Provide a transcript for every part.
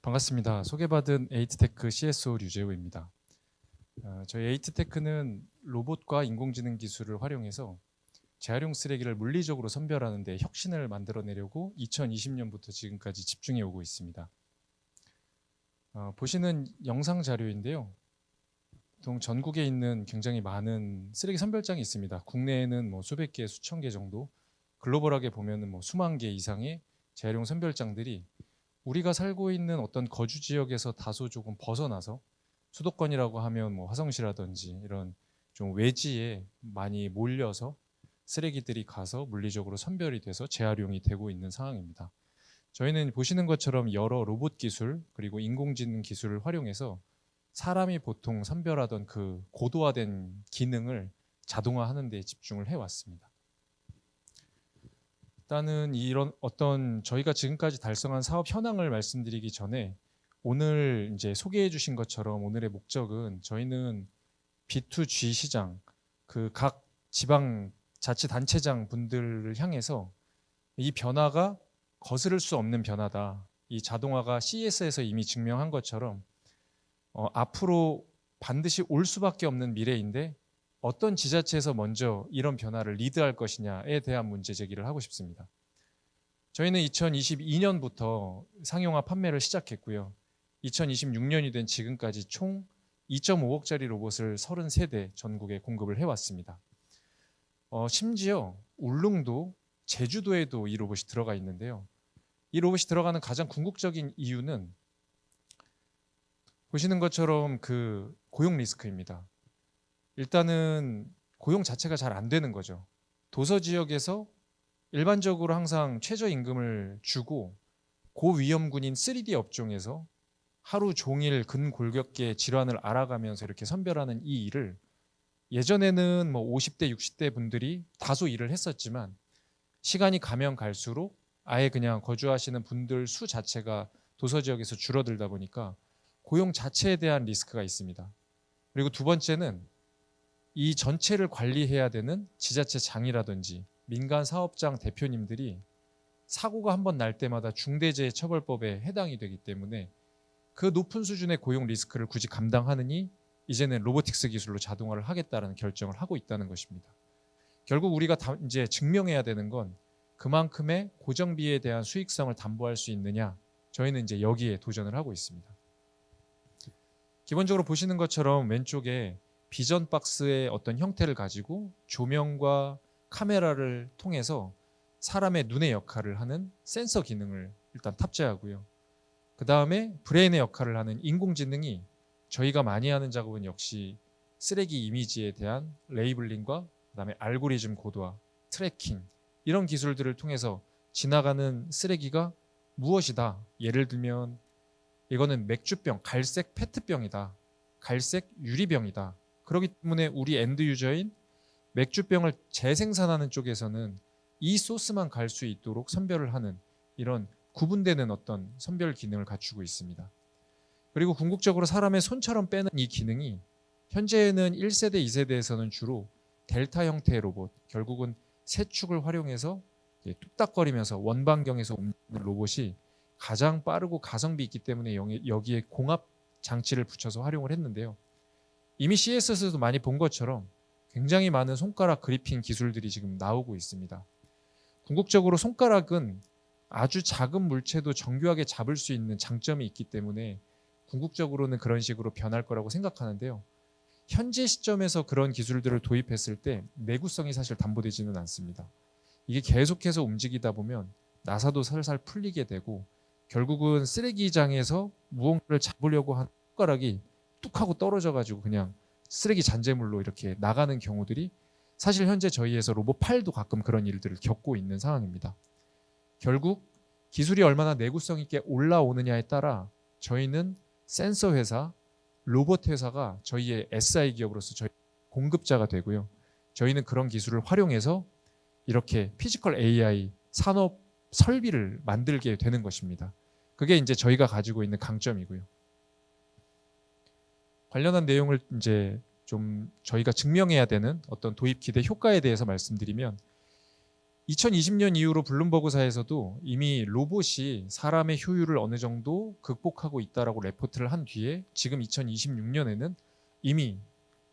반갑습니다. 소개받은 에이트테크 CSO 류재호입니다. 저희 에이트테크는 로봇과 인공지능 기술을 활용해서 재활용 쓰레기를 물리적으로 선별하는 데 혁신을 만들어내려고 2020년부터 지금까지 집중해 오고 있습니다. 보시는 영상 자료인데요. 보통 전국에 있는 굉장히 많은 쓰레기 선별장이 있습니다. 국내에는 수백 개, 수천 개 정도, 글로벌하게 보면 수만 개 이상의 재활용 선별장들이 우리가 살고 있는 어떤 거주 지역에서 다소 조금 벗어나서 수도권이라고 하면 화성시라든지 이런 좀 외지에 많이 몰려서 쓰레기들이 가서 물리적으로 선별이 돼서 재활용이 되고 있는 상황입니다. 저희는 보시는 것처럼 여러 로봇 기술 그리고 인공지능 기술을 활용해서 사람이 보통 선별하던 그 고도화된 기능을 자동화하는 데 집중을 해왔습니다. 일단은 이런 어떤 저희가 지금까지 달성한 사업 현황을 말씀드리기 전에 오늘 이제 소개해 주신 것처럼 오늘의 목적은 저희는 B2G 시장 그 각 지방 자치단체장 분들을 향해서 이 변화가 거스를 수 없는 변화다. 이 자동화가 CES에서 이미 증명한 것처럼 앞으로 반드시 올 수밖에 없는 미래인데 어떤 지자체에서 먼저 이런 변화를 리드할 것이냐에 대한 문제 제기를 하고 싶습니다. 저희는 2022년부터 상용화 판매를 시작했고요. 2026년이 된 지금까지 총 2.5억짜리 로봇을 33대 전국에 공급을 해왔습니다. 심지어 울릉도, 제주도에도 이 로봇이 들어가 있는데요. 이 로봇이 들어가는 가장 궁극적인 이유는 보시는 것처럼 그 고용 리스크입니다. 일단은 고용 자체가 잘 안 되는 거죠. 도서 지역에서 일반적으로 항상 최저임금을 주고 고위험군인 3D 업종에서 하루 종일 근골격계 질환을 알아가면서 이렇게 선별하는 이 일을 예전에는 50대, 60대 분들이 다소 일을 했었지만 시간이 가면 갈수록 아예 그냥 거주하시는 분들 수 자체가 도서 지역에서 줄어들다 보니까 고용 자체에 대한 리스크가 있습니다. 그리고 두 번째는 이 전체를 관리해야 되는 지자체장이라든지 민간 사업장 대표님들이 사고가 한번 날 때마다 중대재해처벌법에 해당이 되기 때문에 그 높은 수준의 고용 리스크를 굳이 감당하느니 이제는 로보틱스 기술로 자동화를 하겠다는 결정을 하고 있다는 것입니다. 결국 우리가 이제 증명해야 되는 건 그만큼의 고정비에 대한 수익성을 담보할 수 있느냐, 저희는 이제 여기에 도전을 하고 있습니다. 기본적으로 보시는 것처럼 왼쪽에 비전 박스의 어떤 형태를 가지고 조명과 카메라를 통해서 사람의 눈의 역할을 하는 센서 기능을 일단 탑재하고요. 그 다음에 브레인의 역할을 하는 인공지능이 저희가 많이 하는 작업은 역시 쓰레기 이미지에 대한 레이블링과 그다음에 알고리즘 고도화, 트래킹 이런 기술들을 통해서 지나가는 쓰레기가 무엇이다. 예를 들면 이거는 맥주병, 갈색 페트병이다. 갈색 유리병이다. 그렇기 때문에 우리 엔드 유저인 맥주병을 재생산하는 쪽에서는 이 소스만 갈 수 있도록 선별을 하는 이런 구분되는 어떤 선별 기능을 갖추고 있습니다. 그리고 궁극적으로 사람의 손처럼 빼는 이 기능이 현재는 1세대, 2세대에서는 주로 델타 형태의 로봇, 결국은 세 축을 활용해서 뚝딱거리면서 원반경에서 움직이는 로봇이 가장 빠르고 가성비 있기 때문에 여기에 공합 장치를 붙여서 활용을 했는데요. 이미 CES에서도 많이 본 것처럼 굉장히 많은 손가락 그리핑 기술들이 지금 나오고 있습니다. 궁극적으로 손가락은 아주 작은 물체도 정교하게 잡을 수 있는 장점이 있기 때문에 궁극적으로는 그런 식으로 변할 거라고 생각하는데요. 현재 시점에서 그런 기술들을 도입했을 때 내구성이 사실 담보되지는 않습니다. 이게 계속해서 움직이다 보면 나사도 살살 풀리게 되고 결국은 쓰레기장에서 무언가를 잡으려고 한 손가락이 뚝 하고 떨어져가지고 그냥 쓰레기 잔재물로 이렇게 나가는 경우들이 사실 현재 저희에서 로봇 8도 가끔 그런 일들을 겪고 있는 상황입니다. 결국 기술이 얼마나 내구성 있게 올라오느냐에 따라 저희는 센서 회사, 로봇 회사가 저희의 SI 기업으로서 저희 공급자가 되고요. 저희는 그런 기술을 활용해서 이렇게 피지컬 AI 산업 설비를 만들게 되는 것입니다. 그게 이제 저희가 가지고 있는 강점이고요. 관련한 내용을 이제 좀 저희가 증명해야 되는 어떤 도입 기대 효과에 대해서 말씀드리면 2020년 이후로 블룸버그사에서도 이미 로봇이 사람의 효율을 어느 정도 극복하고 있다라고 레포트를 한 뒤에 지금 2026년에는 이미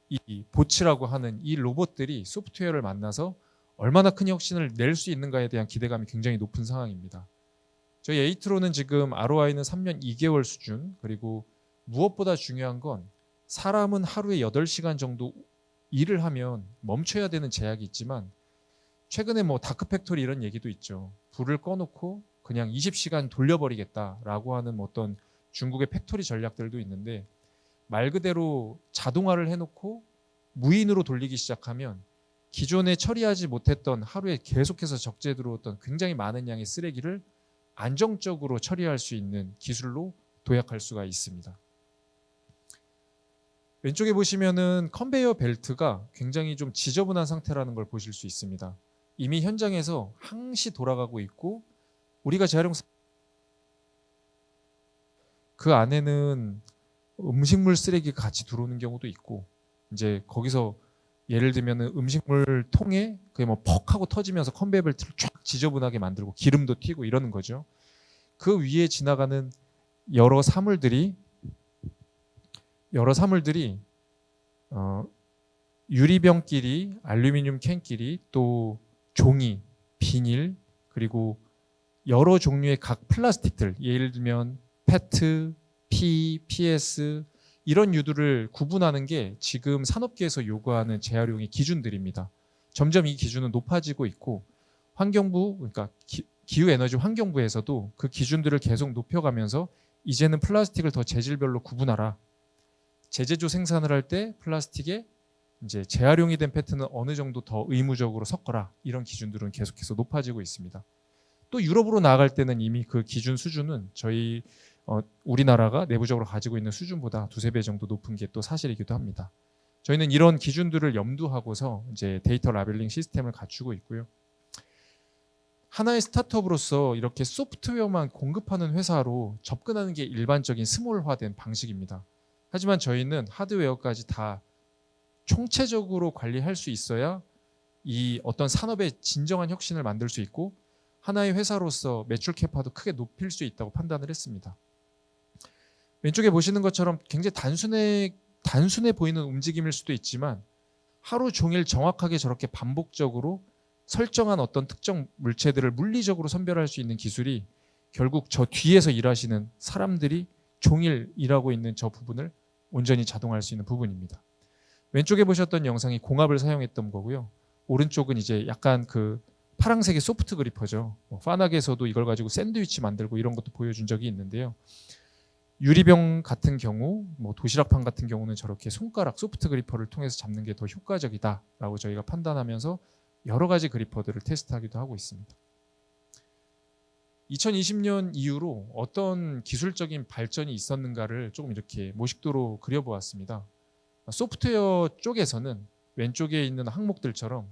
이 보츠라고 하는 이 로봇들이 소프트웨어를 만나서 얼마나 큰 혁신을 낼 수 있는가에 대한 기대감이 굉장히 높은 상황입니다. 저희 에이트로는 지금 ROI는 3년 2개월 수준, 그리고 무엇보다 중요한 건 사람은 하루에 8시간 정도 일을 하면 멈춰야 되는 제약이 있지만 최근에 뭐 다크팩토리 이런 얘기도 있죠. 불을 꺼놓고 그냥 20시간 돌려버리겠다라고 하는 뭐 어떤 중국의 팩토리 전략들도 있는데 말 그대로 자동화를 해놓고 무인으로 돌리기 시작하면 기존에 처리하지 못했던 하루에 계속해서 적재 들어왔던 굉장히 많은 양의 쓰레기를 안정적으로 처리할 수 있는 기술로 도약할 수가 있습니다. 왼쪽에 보시면은 컨베이어 벨트가 굉장히 좀 지저분한 상태라는 걸 보실 수 있습니다. 이미 현장에서 항시 돌아가고 있고 우리가 재활용 그 안에는 음식물 쓰레기가 같이 들어오는 경우도 있고 이제 거기서 예를 들면 음식물 통에 그게 뭐 퍽 하고 터지면서 컨베이어 벨트를 쫙 지저분하게 만들고 기름도 튀고 이러는 거죠. 그 위에 지나가는 여러 사물들이 유리병끼리 알루미늄 캔끼리 또 종이, 비닐 그리고 여러 종류의 각 플라스틱들 예를 들면 페트, P, PS 이런 유들을 구분하는 게 지금 산업계에서 요구하는 재활용의 기준들입니다. 점점 이 기준은 높아지고 있고 환경부 그러니까 기후에너지 환경부에서도 그 기준들을 계속 높여가면서 이제는 플라스틱을 더 재질별로 구분하라. 제재조 생산을 할 때 플라스틱에 이제 재활용이 된 페트는 어느 정도 더 의무적으로 섞어라. 이런 기준들은 계속해서 높아지고 있습니다. 또 유럽으로 나아갈 때는 이미 그 기준 수준은 저희 우리나라가 내부적으로 가지고 있는 수준보다 2~3배 정도 높은 게 또 사실이기도 합니다. 저희는 이런 기준들을 염두하고서 이제 데이터 라벨링 시스템을 갖추고 있고요. 하나의 스타트업으로서 이렇게 소프트웨어만 공급하는 회사로 접근하는 게 일반적인 스몰화된 방식입니다. 하지만 저희는 하드웨어까지 다 총체적으로 관리할 수 있어야 이 어떤 산업의 진정한 혁신을 만들 수 있고 하나의 회사로서 매출 캐파도 크게 높일 수 있다고 판단을 했습니다. 왼쪽에 보시는 것처럼 굉장히 단순해 보이는 움직임일 수도 있지만 하루 종일 정확하게 저렇게 반복적으로 설정한 어떤 특정 물체들을 물리적으로 선별할 수 있는 기술이 결국 저 뒤에서 일하시는 사람들이 종일 일하고 있는 저 부분을 온전히 자동화할 수 있는 부분입니다. 왼쪽에 보셨던 영상이 공압을 사용했던 거고요. 오른쪽은 이제 약간 그 파란색의 소프트 그리퍼죠. 파낙에서도 이걸 가지고 샌드위치 만들고 이런 것도 보여준 적이 있는데요. 유리병 같은 경우, 뭐 도시락판 같은 경우는 저렇게 손가락 소프트 그리퍼를 통해서 잡는 게 더 효과적이다라고 저희가 판단하면서 여러 가지 그리퍼들을 테스트하기도 하고 있습니다. 2020년 이후로 어떤 기술적인 발전이 있었는가를 조금 이렇게 모식도로 그려보았습니다. 소프트웨어 쪽에서는 왼쪽에 있는 항목들처럼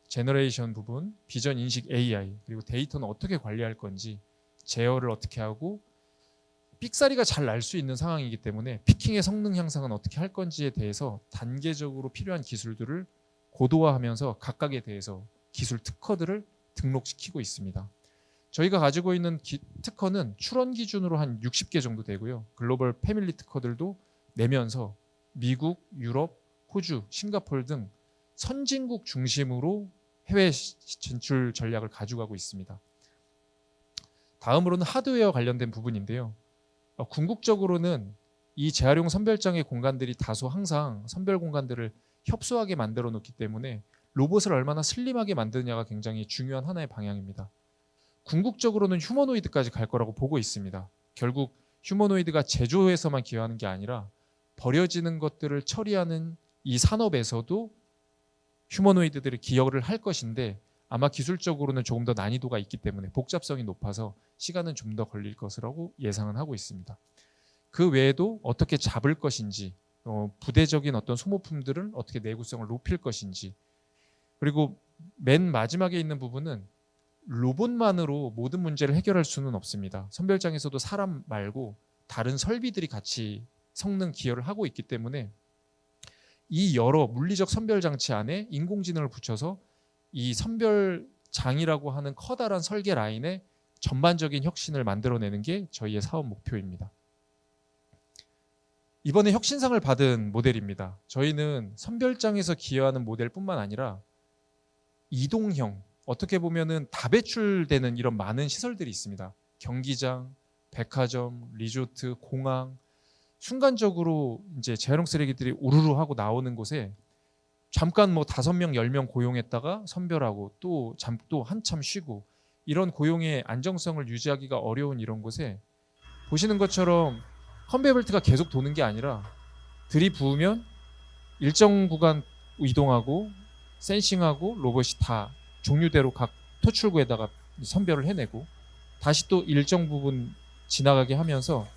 제너레이션 부분, 비전 인식 AI, 그리고 데이터는 어떻게 관리할 건지, 제어를 어떻게 하고 삑사리가 잘 날 수 있는 상황이기 때문에 피킹의 성능 향상은 어떻게 할 건지에 대해서 단계적으로 필요한 기술들을 고도화하면서 각각에 대해서 기술 특허들을 등록시키고 있습니다. 저희가 가지고 있는 특허는 출원 기준으로 한 60개 정도 되고요. 글로벌 패밀리 특허들도 내면서 미국, 유럽, 호주, 싱가포르 등 선진국 중심으로 해외 진출 전략을 가져가고 있습니다. 다음으로는 하드웨어 관련된 부분인데요. 궁극적으로는 이 재활용 선별장의 공간들이 다소 항상 선별 공간들을 협소하게 만들어 놓기 때문에 로봇을 얼마나 슬림하게 만드느냐가 굉장히 중요한 하나의 방향입니다. 궁극적으로는 휴머노이드까지 갈 거라고 보고 있습니다. 결국 휴머노이드가 제조에서만 기여하는 게 아니라 버려지는 것들을 처리하는 이 산업에서도 휴머노이드들이 기여를 할 것인데 아마 기술적으로는 조금 더 난이도가 있기 때문에 복잡성이 높아서 시간은 좀 더 걸릴 것이라고 예상은 하고 있습니다. 그 외에도 어떻게 잡을 것인지, 부대적인 어떤 소모품들은 어떻게 내구성을 높일 것인지, 그리고 맨 마지막에 있는 부분은 로봇만으로 모든 문제를 해결할 수는 없습니다. 선별장에서도 사람 말고 다른 설비들이 같이 성능 기여를 하고 있기 때문에 이 여러 물리적 선별 장치 안에 인공지능을 붙여서 이 선별 장이라고 하는 커다란 설계 라인에 전반적인 혁신을 만들어내는 게 저희의 사업 목표입니다. 이번에 혁신상을 받은 모델입니다. 저희는 선별장에서 기여하는 모델뿐만 아니라 이동형, 어떻게 보면은 다배출되는 이런 많은 시설들이 있습니다. 경기장, 백화점, 리조트, 공항, 순간적으로 이제 재활용 쓰레기들이 우르르 하고 나오는 곳에 잠깐 뭐 5명, 10명 고용했다가 선별하고 또 한참 쉬고, 이런 고용의 안정성을 유지하기가 어려운 이런 곳에 보시는 것처럼 컨베이어 벨트가 계속 도는 게 아니라 들이부으면 일정 구간 이동하고 센싱하고 로봇이 다 종류대로 각 토출구에다가 선별을 해내고 다시 또 일정 부분 지나가게 하면서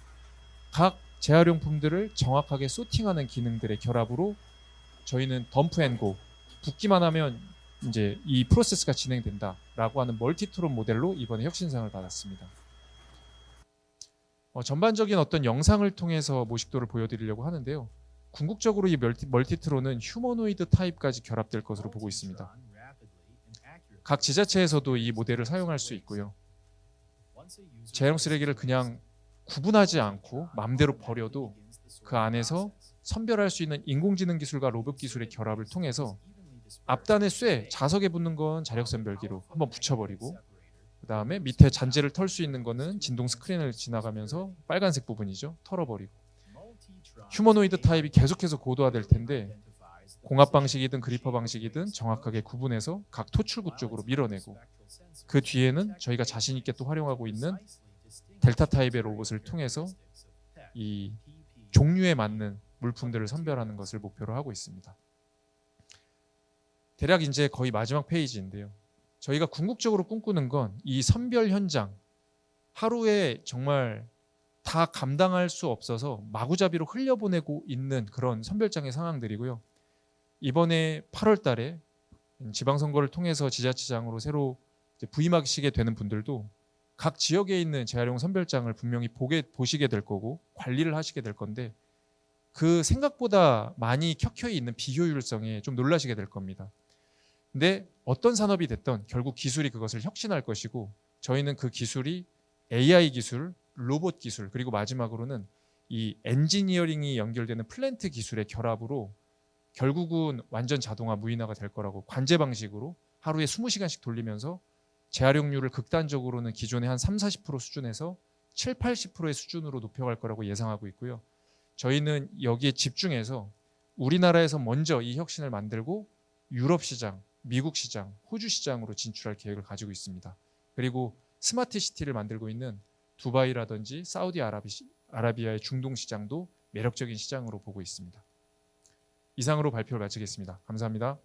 각 재활용품들을 정확하게 소팅하는 기능들의 결합으로 저희는 덤프 앤 고, 붓기만 하면 이제 이 프로세스가 진행된다라고 하는 멀티트론 모델로 이번에 혁신상을 받았습니다. 전반적인 어떤 영상을 통해서 모식도를 보여드리려고 하는데요. 궁극적으로 이 멀티트론은 휴머노이드 타입까지 결합될 것으로 보고 있습니다. 각 지자체에서도 이 모델을 사용할 수 있고요. 재활용 쓰레기를 그냥 구분하지 않고 마음대로 버려도 그 안에서 선별할 수 있는 인공지능 기술과 로봇 기술의 결합을 통해서 앞단의 쇠, 자석에 붙는 건 자력 선별기로 한번 붙여버리고, 그 다음에 밑에 잔재를 털 수 있는 거는 진동 스크린을 지나가면서 빨간색 부분이죠, 털어버리고, 휴머노이드 타입이 계속해서 고도화될 텐데 공합 방식이든 그리퍼 방식이든 정확하게 구분해서 각 토출구 쪽으로 밀어내고, 그 뒤에는 저희가 자신 있게 또 활용하고 있는 델타 타입의 로봇을 통해서 이 종류에 맞는 물품들을 선별하는 것을 목표로 하고 있습니다. 대략 이제 거의 마지막 페이지인데요. 저희가 궁극적으로 꿈꾸는 건 이 선별 현장, 하루에 정말 다 감당할 수 없어서 마구잡이로 흘려보내고 있는 그런 선별장의 상황들이고요. 이번에 8월 달에 지방선거를 통해서 지자체장으로 새로 부임하시게 되는 분들도 각 지역에 있는 재활용 선별장을 분명히 보시게 될 거고 관리를 하시게 될 건데, 그 생각보다 많이 켜켜이 있는 비효율성에 좀 놀라시게 될 겁니다. 근데 어떤 산업이 됐던 결국 기술이 그것을 혁신할 것이고, 저희는 그 기술이 AI 기술, 로봇 기술, 그리고 마지막으로는 이 엔지니어링이 연결되는 플랜트 기술의 결합으로 결국은 완전 자동화, 무인화가 될 거라고, 관제 방식으로 하루에 20시간씩 돌리면서 재활용률을 극단적으로는 기존의 한 30-40% 수준에서 70-80%의 수준으로 높여갈 거라고 예상하고 있고요. 저희는 여기에 집중해서 우리나라에서 먼저 이 혁신을 만들고 유럽 시장, 미국 시장, 호주 시장으로 진출할 계획을 가지고 있습니다. 그리고 스마트 시티를 만들고 있는 두바이라든지 사우디아라비아의 중동 시장도 매력적인 시장으로 보고 있습니다. 이상으로 발표를 마치겠습니다. 감사합니다.